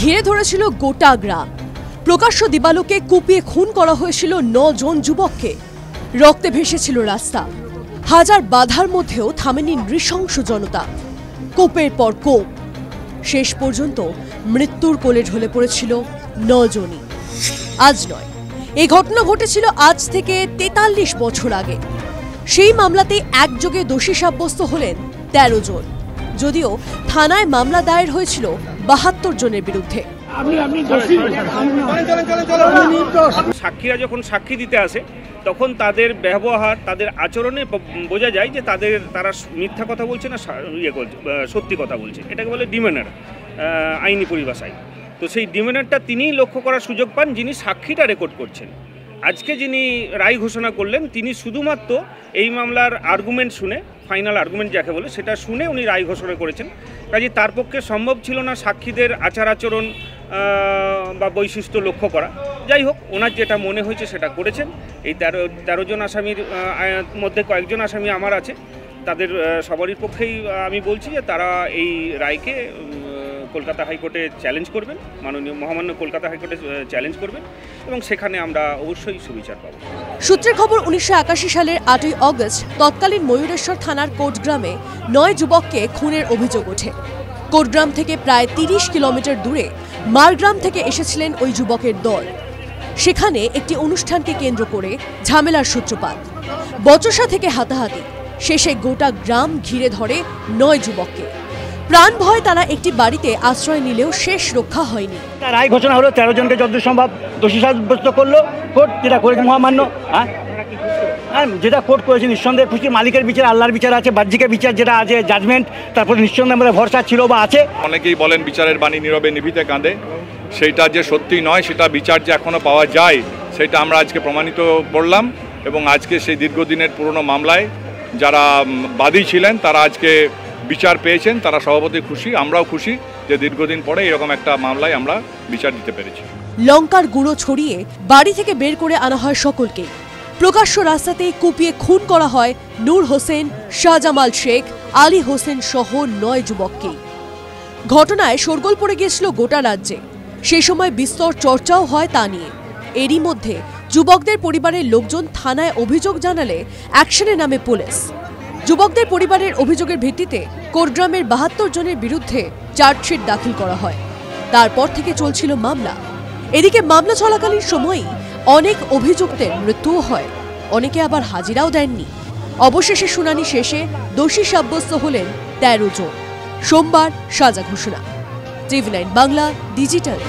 ঘিরে ধরেছিল গোটা গ্রাম। প্রকাশ্য দিবালোকে কুপিয়ে খুন করা হয়েছিল 9 জন যুবককে। রক্তে ভেসেছিল রাস্তা। হাজার বাধার মধ্যেও থামেনি নৃশংস জনতা। কোপের পর কোপ। শেষ পর্যন্ত মৃত্যুর কোলে ঢলে পড়েছিল 9 জনই। আজ নয়, এই ঘটনা ঘটেছিল আজ থেকে 43 বছর আগে। সেই মামলাতে একযোগে দোষী সাব্যস্ত হলেন 13 জন, যদিও থানায় মামলা দায়ের হয়েছিল 72 জনের বিরুদ্ধে। সাক্ষীরা যখন সাক্ষী দিতে আসে তখন তাদের ব্যবহার, তাদের আচরণে বোঝা যায় যে তারা মিথ্যা কথা বলছে না সত্যি কথা বলছে। এটাকে বলে ডিমেনার আইনি পরিভাষায়। তো সেই ডিমেনারটা তিনিই লক্ষ্য করার সুযোগ পান যিনি সাক্ষীটা রেকর্ড করছেন। আজকে যিনি রায় ঘোষণা করলেন তিনি শুধুমাত্র এই মামলার আর্গুমেন্ট শুনে, ফাইনাল আর্গুমেন্ট যাকে বলে সেটা শুনে উনি রায় ঘোষণা করেছেন। কাজে তার পক্ষে সম্ভব ছিল না সাক্ষীদের আচার আচরণ বা বৈশিষ্ট্য লক্ষ্য করা। যাই হোক, ওনার যেটা মনে হয়েছে সেটা করেছেন। এই 13 জন আসামির মধ্যে কয়েকজন আসামি আমার আছে, তাদের সবারই পক্ষেই আমি বলছি যে তারা এই রায়কে কলকাতা হাইকোর্টে চ্যালেঞ্জ করবেন, মাননীয় মহামান্য কলকাতা হাইকোর্টে চ্যালেঞ্জ করবেন এবং সেখানে আমরা অবশ্যই সুবিচার পাব। সূত্রের খবর, 1981 সালের 8ই অগস্ট তৎকালীন ময়ূরেশ্বর থানার কোটগ্রামে 9 যুবককে খুনের অভিযোগ ওঠে। কোটগ্রাম থেকে প্রায় 30 কিলোমিটার দূরে মারগ্রাম থেকে এসেছিলেন ওই যুবকের দল। সেখানে একটি অনুষ্ঠানকে কেন্দ্র করে ঝামেলার সূত্রপাত, বচসা থেকে হাতাহাতি, শেষে গোটা গ্রাম ঘিরে ধরে 9 যুবককে। প্রাণ ভয় তারা একটি বাড়িতে আশ্রয় নিলেও শেষ রক্ষা হয়নি। রায় ঘোষণা হলো, 13 জনকে যতদূর সম্ভব দোষী সাব্যস্ত করলো কোর্ট, যেটা করেছে মহামান্য। যেটা কোর্ট করেছে নিঃসন্দেহে খুশি। মালিকের বিচার, আল্লাহর বিচার আছে, বাহ্যিকের বিচার যেটা আছে জাজমেন্ট, তারপরে নিঃসন্দেহে আমাদের ভরসা ছিল বা আছে। অনেকেই বলেন বিচারের বাণী নীরবে নিভিতে কাঁদে, সেইটা যে সত্যি নয়, সেটা বিচার যে এখনও পাওয়া যায় সেটা আমরা আজকে প্রমাণিত করলাম। এবং আজকে সেই দীর্ঘদিনের পুরনো মামলায় যারা বাদী ছিলেন তারা আজকে বিচার পেয়েছেন, তারা সভাপতি খুশি, আমরাও খুশি যে দীর্ঘদিন পরে এরকম একটা মামলায় আমরা বিচার দিতে পেরেছি। লঙ্কার গুঁড়ো ছড়িয়ে বাড়ি থেকে বের করে আনা হয় সকলকে। প্রকাশ্য রাস্তাতেই কুপিয়ে খুন করা হয় নূর হোসেন, শাহজামাল শেখ, আলী হোসেন সহ 9 যুবককে। ঘটনায় শোরগোল পড়ে গিয়েছিল গোটা রাজ্যে। সেই সময় বিস্তর চর্চাও হয় তা নিয়ে। এরই মধ্যে যুবকদের পরিবারের লোকজন থানায় অভিযোগ জানালে অ্যাকশনে নামে পুলিশ। যুবকদের পরিবারের অভিযোগের ভিত্তিতে কোটগ্রামের 72 জনের বিরুদ্ধে চার্জশিট দাখিল করা হয়। তারপর থেকে চলছিল মামলা। এদিকে মামলা চলাকালীন সময়ই অনেক অভিযুক্তের মৃত্যুও হয়, অনেকে আবার হাজিরাও দেননি। অবশেষে শুনানি শেষে দোষী সাব্যস্ত হলেন 13 জন। সোমবার সাজা ঘোষণা। TV9 Bangla digital.